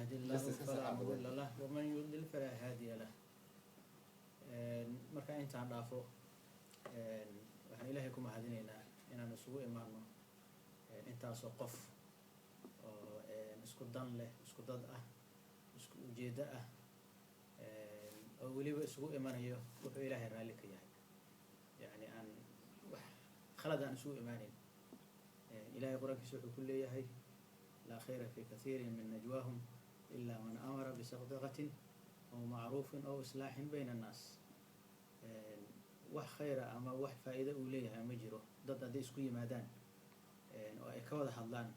يهدي الله فلا مضل له ومن يضلل فلا هادي له marka intaan dhaafo waxaan ilaahay ku mahadinaynaa inaan isugu imaano intaasoo qof oo isku dan leh isku dad ah isku ujeedo ah oo weliba isugu imanayo wuxuu ilaahay raalli ka yahay yani aan wax khalad aan isugu imaanin ilaahay quraankiisa wuxuu ku leeyahay لا خير في كثير من نجواهم إلا من أمر بصدقة أو معروف أو إصلاح بين الناس wax khayra ama wax faa'iido uu leeyahay ma jiro dad haddii isku yimaadaan oo ay ka wada hadlaan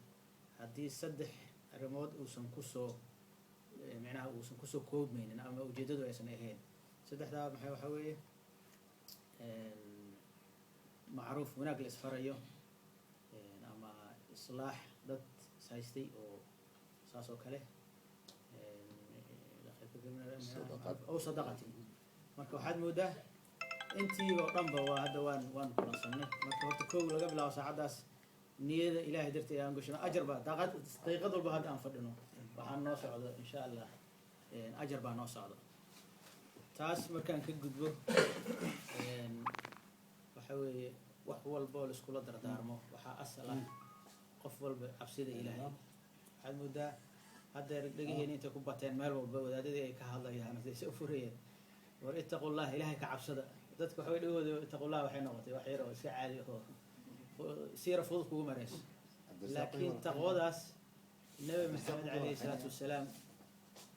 haddii saddex arrimood uusan kusoo macnaha uusan kusoo koobmaynin ama ujeedadu aysan ahayn saddexdaa maxay waxa weeye macruuf wanaag la isfarayo ama islaax dad haystay oo saas oo kale oo sadaqati marka waxaad moodaa intii oo dhanba waa hadda waan kulansanay marka horta kow laga bilaabo saacadaas niyada ilaahay darteed aan gashano ajar baa daqiiqad walba hadda aan fadhino waxaan noo socdo insha Allah ajar baa noo socdo taas markaan ka gudbo waxa weeye wax walba oo la isku dardaarmo waxa asal ah qof walba cabsida ilaahay waxaad moodaa hadda dhagaheen inta ku bateen meel walba wadaadadii ay ka hadlayaan ay soo furayeen war ittaqullah ilaahay ka cabsada dadku waxa way dhawoodo ittaqullah waxay noqotay wax yar oo si caadi ah siira fudud kugu marayso laakiin taqwadaas nabi maxamed alayhi salaatu wasalaam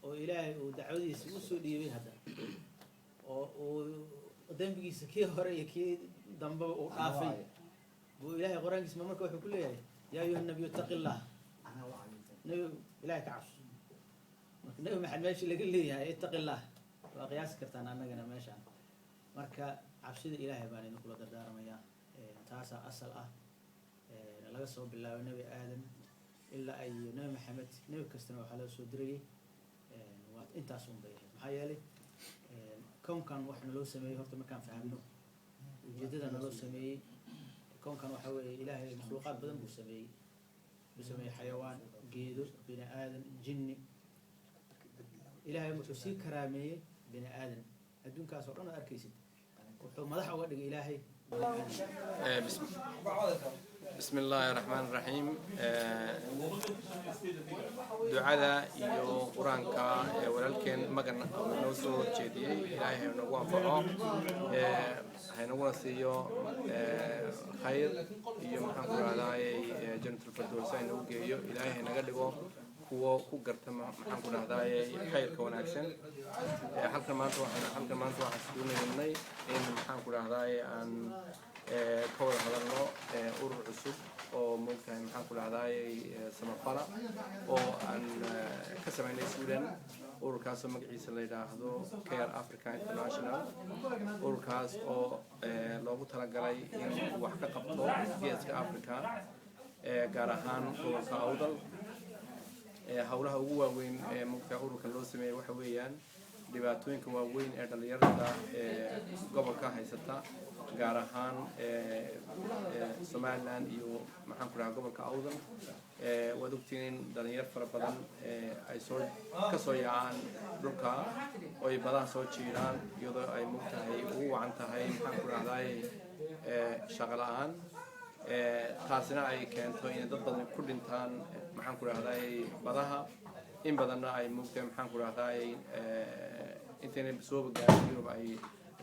oo ilaahay uu dacwadiisa u soo dhiibay hadda oo dambigiisa kii hore iyo kii dambe uu dhaafay buu ilaahay quraankiisa marka wuxuu ku leeyahay يا أيها النبي اتق الله نبي إلهي كعبس نبي محد ماشي اللي قال لي اتق الله وقياس كرتنا أنا جنا ماشي مركا عبسيد إلهي باني نقول دردار ميا تاسع أصل لا يصوب بالله ونبي آدم إلا أي نبي محمد نبي كستنا وحلا سودري وأنت أصوم بيه محيالي كون كان وإحنا لو سمي هرت مكان فهمنه جديدنا لو سمي كون كان وحوي إلهي مخلوقات بدن بسمي حيوان جيدو بني آدم جني إلهي متوسي كرامي بني آدم الدون كاسو أنا أركيسي مدح وقت إلهي بسم الله الرحمن الرحيم دعاء يو قرآنك ولكن مجن نوسو جدي إلهي نوقف فعام هنقول سيو خير يوم حنقول على جنة الفردوس نوجيو إلهي نقدره هو قرت محنقول هذا خير كون أكشن حلقة ما نتوقع حسدوني مني إن محنقول هذا عن كور هذا النوع أور عسب أو ممكن محنقول هذا سمفرة أو عن كسبان السودان أور كاس مجلس اللي هذا كير أفريقيا إنترناشنال أور كاس أو لو تلاقي إن واحد قبضه جيس أفريقيا جارهان أو كأودل هؤلاء هو وين ممكن أور كلوسمي وحويان dhibaatooyinka waaweyn ee dhalinyarada gobolka haysata gaar ahaan Somaliland iyo maxaan ku rahaa gobolka Awdal waad ogtiin dhalinyar fara badan ay ka soo yaacaan dhulka oo ay badan soo jiiraan iyadoo ay mugtahay ugu wacan tahay maxaan ku raahday shaqo la'aan taasina ay keento in dad badan ku dhintaan maxaan ku raahday badaha in badanna ay mugtahay maxaan ku raahday intayna soo gaarin Yurub ay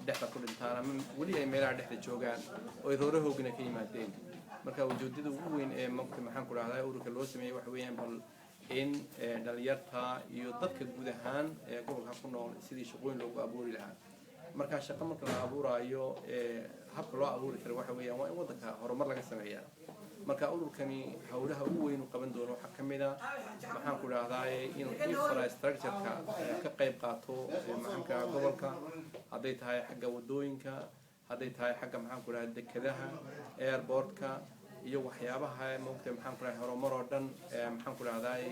dhexda ku dhintaan ama wali ay meelaha dhexda joogaan oo ay roore hoogna ka yimaadeen marka ujeedada ugu weyn ee maxaan ku raahday ururka loo sameeyay wax weeyaan bal in dhalinyarta iyo dadka guud ahaan ee gobolka ku nool sidii shaqooyin loogu abuuri lahaa marka shaqo marka la abuurayo habka loo abuuri karo waxa weeyaan waa in wadanka horumar laga sameeyaa marka ururkani hawlaha ugu weyn u qaban doono waxa kamida maxaan ku raahday in infrastructure-ka ka qayb qaato maxanka gobolka haday tahay xagga wadooyinka haday tahay xagga maxaan ku raahday dekedaha airport-ka iyo waxyaabaha moogta maxaan ku raahday horumar oo dhan maxaan ku raahday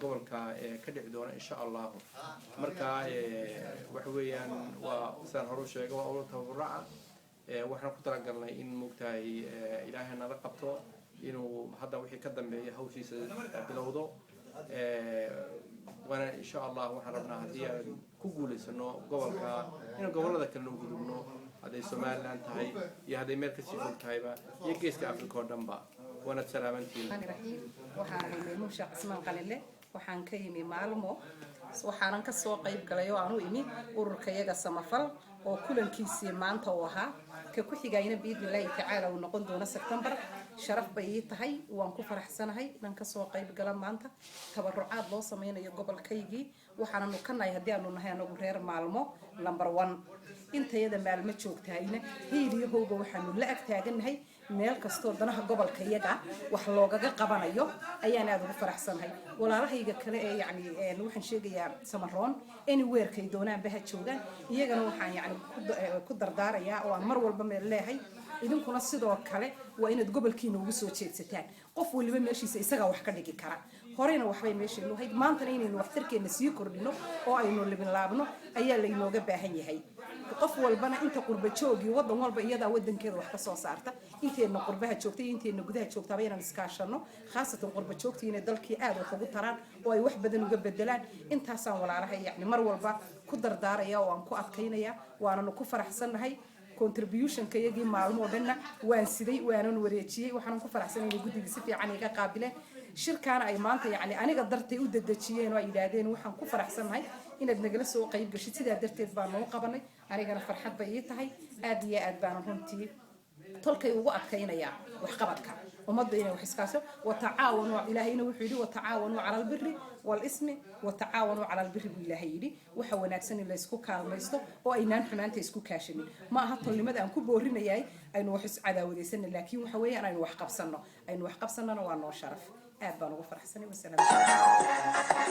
gobolka ka dhici doona insha Allah marka wax weeyaan waa saan hore u sheegay waa urur tabaruca waxaan ku talagalnay in moogtahay ilaahay nala qabto inuu hadda wixii ka dambeeyay hawshiisa bilowdo وانا ان شاء الله وحربنا هدي كوغولي سنو gobolka in gobolada kale loo gudubno haday Soomaaliland tahay iyo haday meel ka sii fog tahayba iyo geeska Afrika oo dhanba wana salaamantiin waxaan ahay Muusha Cismaan Qalile waxaan ka yimi maalmo waxaan ka soo qayb galay oo aan u imi ururkayaga samafal oo kulankiisii maanta oo ahaa ka ku xigayna biidnillaahi tacaala uu noqon doona September sharaf bay tahay waan ku faraxsanahay inaan ka soo qayb gala maanta tabarucaad loo sameeyo gobolkaygii waxaanu ka nahay hadii aanu nahay anagu reer maalmo number 1 intayada maalmo joogtayna hiiliyo hooga waxaanu la ag taaganahay meel kasto danaha gobolkayaga wax loogaga qabanayo ayaan aad ugu faraxsanahay walaalahayga kale ee yaani waxaan sheegayaa Samaroon anywhere kay doonaan baha joogan iyagana waxaan yaani ku dardaarayaa oo aan mar walba meel leeyahay idinkuna sidoo kale waa inaad gobolkiina ugu soo jeedsataan qof waliba meeshiisa isaga wax ka dhigi kara horeyna waxbay meesheenu hayd maantana inaynu waxtarkeena sii kordhino oo aynu libin laabno ayaa la inooga baahan yahay qof walbana inta qurba joogi wadan walba iyada wadankeeda wax ka soo saarta inteena qurbaha joogtay inteena gudaha joogtaba inaan iskaashano khaasatan qurba joogtii inay dalkii aad wax ugu taraan oo ay wax badan uga bedelaan intaasaan walaalahay yaani mar walba ku dardaaraya oo aan ku adkaynaya waana ku faraxsanahay contribution kayagii maalmo dhanna waan siday waanan wareejiyay waxaan ku faraxsanahay guddiga si fiican iga qaabileen shirkaan ay maanta yaani aniga dartay u dadajiyeen oo ay yiraahdeen waxaan ku faraxsanahay inaad nagala soo qayb gashid sidaa darteed baan noo qabanay anigana farxad bay ii tahay aad iyo aad baan runtii tolkay ugu adkaynaya wax qabadka ummadda inay wax iskaaso watacaawanu ilaahayna wuxuu yiri watacaawanu cala albirri wal ismi watacaawanu cala albirri billahi yiri waxa wanaagsan in la isku kaalmaysto oo aynaan xumaanta isku kaashanin ma aha tolnimada aan ku boorinayay aynu wax is cadaawadeysan laakiin waxa weeyaan aynu wax qabsanno waa noo sharaf aad baan ugu faraxsanahay wasalaam